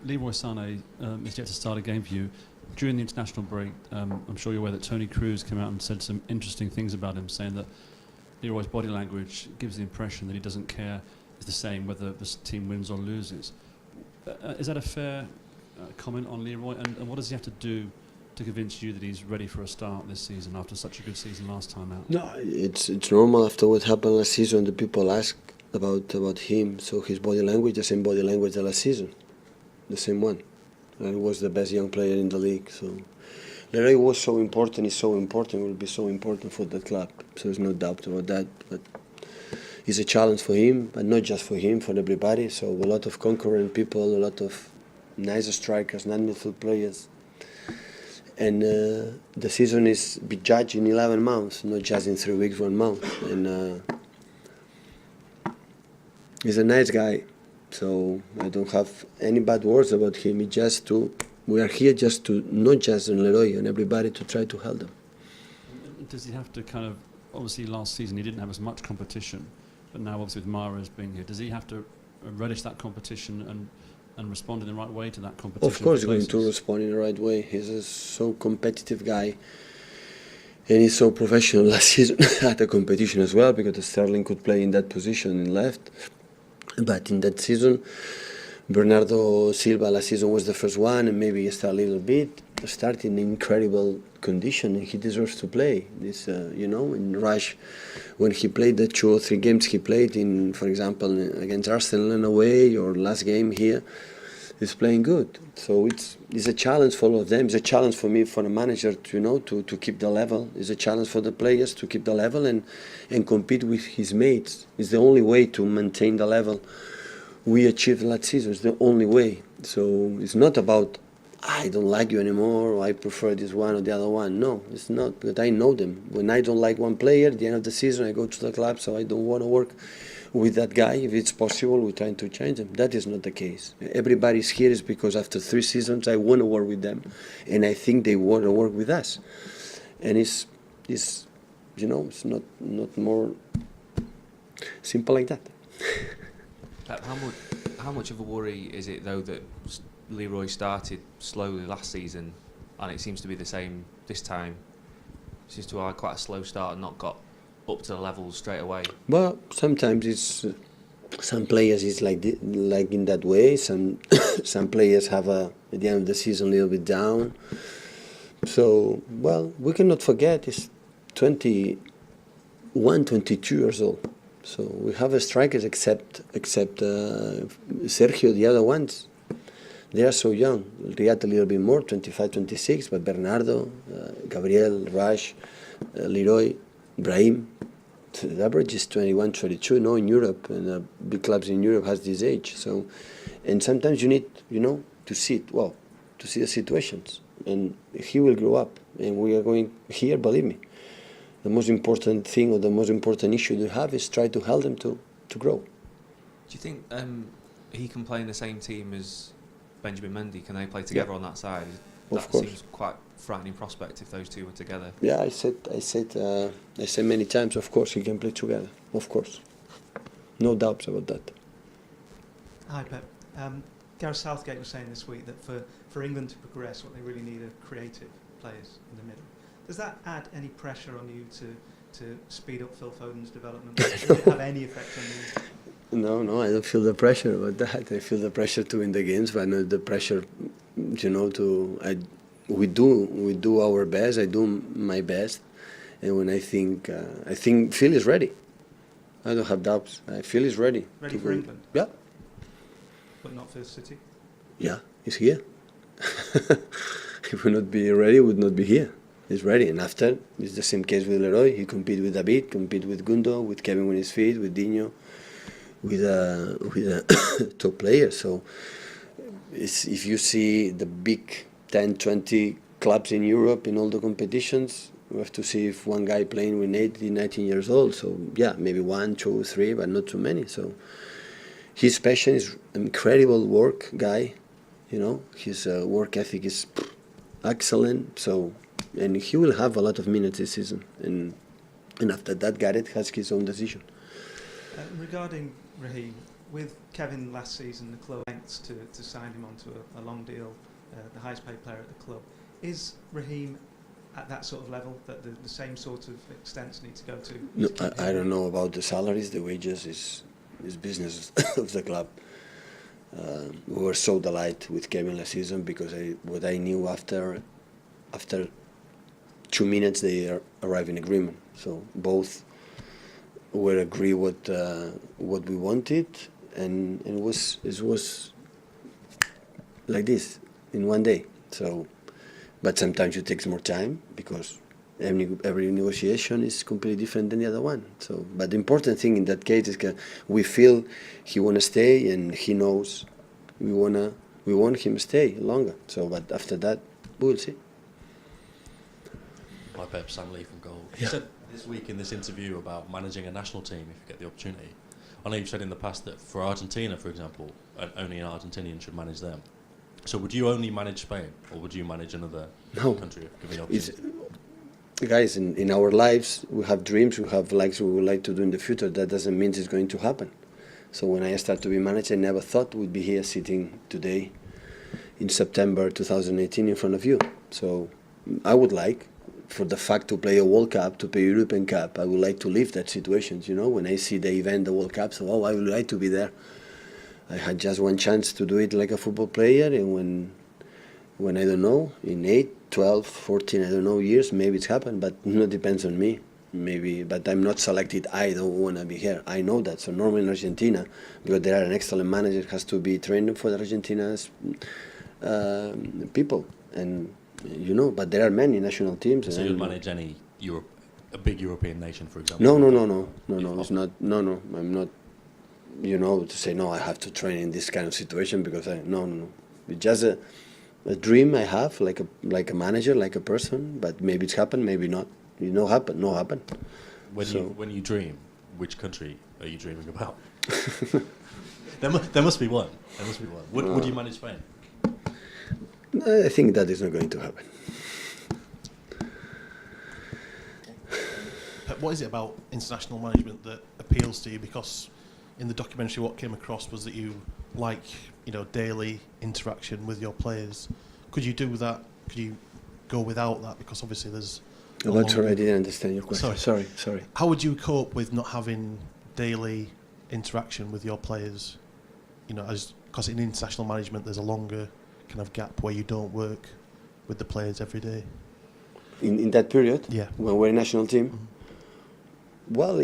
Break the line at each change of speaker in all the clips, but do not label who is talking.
Leroy Sané is yet to start a game for you. During the international break, I'm sure you're aware that Tony Cruz came out and said some interesting things about him, saying that Leroy's body language gives the impression that he doesn't care, is the same whether the team wins or loses. Is that a fair comment on Leroy? And what does he have to do to convince you that he's ready for a start this season after such a good season last time out?
No, it's normal after what happened last season. The people ask about him. So his body language, the same body language as last season, the same one. And he was the best young player in the league. So Leroy was so important. He's so important. Will be so important for the club. So there's no doubt about that. But it's a challenge for him, but not just for him, for everybody. So a lot of concurrent people, a lot of nice strikers, non-midfield players. And the season is be judged in 11 months, not just in 3 weeks, 1 month. And he's a nice guy, so I don't have any bad words about him. We are here just to, not just on Leroy, and everybody to try to help them.
Does he have to kind of, obviously last season he didn't have as much competition, but now obviously with Mahrez being here, does he have to relish that competition and respond in the right way to that competition?
Of course he's going to respond in the right way. He's a so competitive guy, and he's so professional last season at the competition as well, because Sterling could play in that position in left. But in that season, Bernardo Silva last season was the first one, and maybe he started a little bit, starting in incredible condition, and he deserves to play. This, in Rush, when he played the 2 or 3 games he played in, for example, against Arsenal in away or last game here, he's playing good. So it's a challenge for all of them. It's a challenge for me, for the manager, to keep the level. It's a challenge for the players to keep the level and compete with his mates. It's the only way to maintain the level we achieved last season. It's the only way. So it's not about, I don't like you anymore, or I prefer this one or the other one. No, it's not, because I know them. When I don't like one player, at the end of the season, I go to the club, so I don't want to work with that guy. If it's possible, we're trying to change them. That is not the case. Everybody's here is because after 3 seasons, I want to work with them, and I think they want to work with us. And it's not more simple like that.
Pep, how much of a worry is it though that Leroy started slowly last season, and it seems to be the same this time? Seems to have had quite a slow start and not got up to the levels straight away.
Well, sometimes it's some players is like in that way. Some players have at the end of the season a little bit down. So we cannot forget he's 21, 22 years old. So we have strikers except Sergio. The other ones, they are so young. Riyad a little bit more, 25, 26, but Bernardo, Gabriel, Rush, Leroy, Brahim, the average is 21, 22. No, in Europe, and big clubs in Europe has this age. So, and sometimes you need, to see it. Well, to see the situations, and he will grow up, and we are going here. Believe me, the most important thing or the most important issue to have is try to help them to grow.
Do you think he can play in the same team as Benjamin Mendy? Can they play together on that side?
Of course.
Seems quite frightening prospect if those two were together.
Yeah, I said many times. Of course, he can play together. Of course, no doubts about that.
Hi, Pep. Gareth Southgate was saying this week that for England to progress, what they really need are creative players in the middle. Does that add any pressure on you to speed up Phil Foden's development? Does it have any effect on you?
No, I don't feel the pressure about that. I feel the pressure to win the games, but not the pressure, we do our best. I do my best, and when I think Phil is ready. I don't have doubts. I feel he's ready.
Ready for England?
Yeah.
But not for City?
Yeah, he's here. If he would not be ready, he would not be here. He's ready, and after, it's the same case with Leroy. He compete with David, compete with Gundo, with Kevin on his feet, with Dino, with top players. So if you see the big 10, 20 clubs in Europe in all the competitions, we have to see if one guy playing with 18, 19 years old. So yeah, maybe 1, 2, 3, but not too many. So his passion is incredible work guy. His work ethic is excellent. So. And he will have a lot of minutes this season. And after that, Gareth has his own decision.
Regarding Raheem, with Kevin last season, the club lengths to sign him onto a long deal, the highest paid player at the club. Is Raheem at that sort of level, that the same sort of extents need to go to?
No, I don't know about the salaries. The wages is business of the club. We were so delighted with Kevin last season because what I knew after 2 minutes they arrived in agreement. So both were agree what we wanted, and it was like this in one day. So, but sometimes it takes more time because every negotiation is completely different than the other one. So, but the important thing in that case is that we feel he want to stay, and he knows we want him to stay longer. So, but after that, we'll see.
Hi Pep, Sam Lee from Goal.
Yeah.
You said this week in this interview about managing a national team if you get the opportunity. I know you've said in the past that for Argentina, for example, only an Argentinian should manage them. So would you only manage Spain, or would you manage another country if given the opportunity?
Guys, in our lives, we have dreams, we have likes we would like to do in the future. That doesn't mean it's going to happen. So when I started to be manager, I never thought we'd be here sitting today in September 2018 in front of you. So I would like, for the fact to play a World Cup, to play a European Cup, I would like to live that situation, you know, when I see the event, the World Cup, so I would like to be there. I had just one chance to do it like a football player, and when I don't know, in 8, 12, 14, I don't know, years, maybe it's happened, but it depends on me. Maybe, but I'm not selected, I don't want to be here. I know that. So normally in Argentina, because there are an excellent manager, has to be trained for the Argentina's people. And, you know, but there are many national teams.
So you'd manage any a big European nation, for example?
No, it's not, no, I'm not, you know, to say, no, I have to train in this kind of situation because no. It's just a dream I have, like a manager, like a person, but maybe it's happened, maybe not. You know, happen.
When you dream, which country are you dreaming about? there must be one. Would you manage Spain?
I think that is not going to happen.
What is it about international management that appeals to you? Because in the documentary, what came across was that you like, daily interaction with your players. Could you do that? Could you go without that? Because obviously there's...
Sorry, I didn't understand your question. Sorry.
How would you cope with not having daily interaction with your players? Because in international management, there's a longer kind of gap where you don't work with the players every day.
In that period,
yeah,
when we're a national team. Mm-hmm. Well,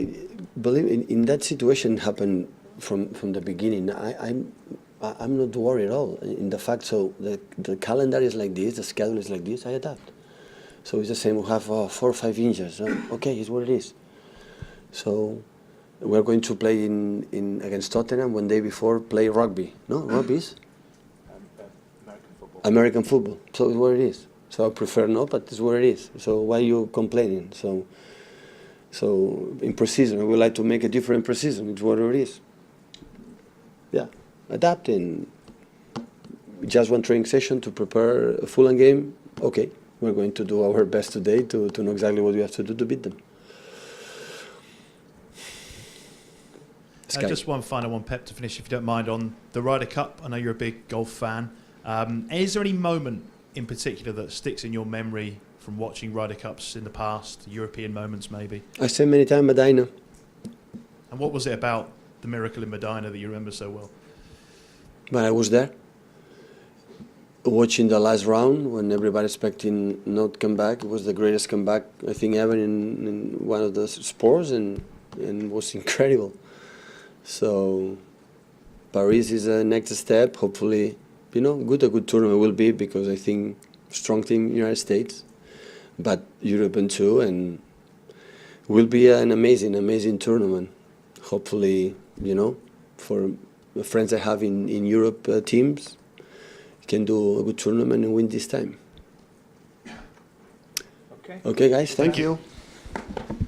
believe in that situation happened from the beginning. I'm not worried at all. In the fact, so the calendar is like this, the schedule is like this. I adapt. So it's the same. We have 4 or 5 injuries. Okay, it's what it is. So we're going to play in against Tottenham one day before play rugby. No, rugby is American football. So it's what it is. So I prefer not, but it's what it is. So why are you complaining? So in pre-season, we would like to make a different pre-season. It's what it is. Yeah, adapting. Just one training session to prepare a Fulham game. Okay. We're going to do our best today to know exactly what we have to do to beat them.
Just one final one, Pep, to finish, if you don't mind, on the Ryder Cup. I know you're a big golf fan. Is there any moment in particular that sticks in your memory from watching Ryder Cups in the past, European moments maybe?
I said many times Medina.
And what was it about the miracle in Medina that you remember so well?
But I was there, watching the last round when everybody expecting not come back. It was the greatest comeback I think ever in one of the sports, and was incredible. So Paris is the next step. Hopefully, a good tournament will be, because I think strong team in the United States, but European too, and will be an amazing tournament. Hopefully, for the friends I have in Europe teams, can do a good tournament and win this time.
Okay.
Okay, guys, thank
you.
you.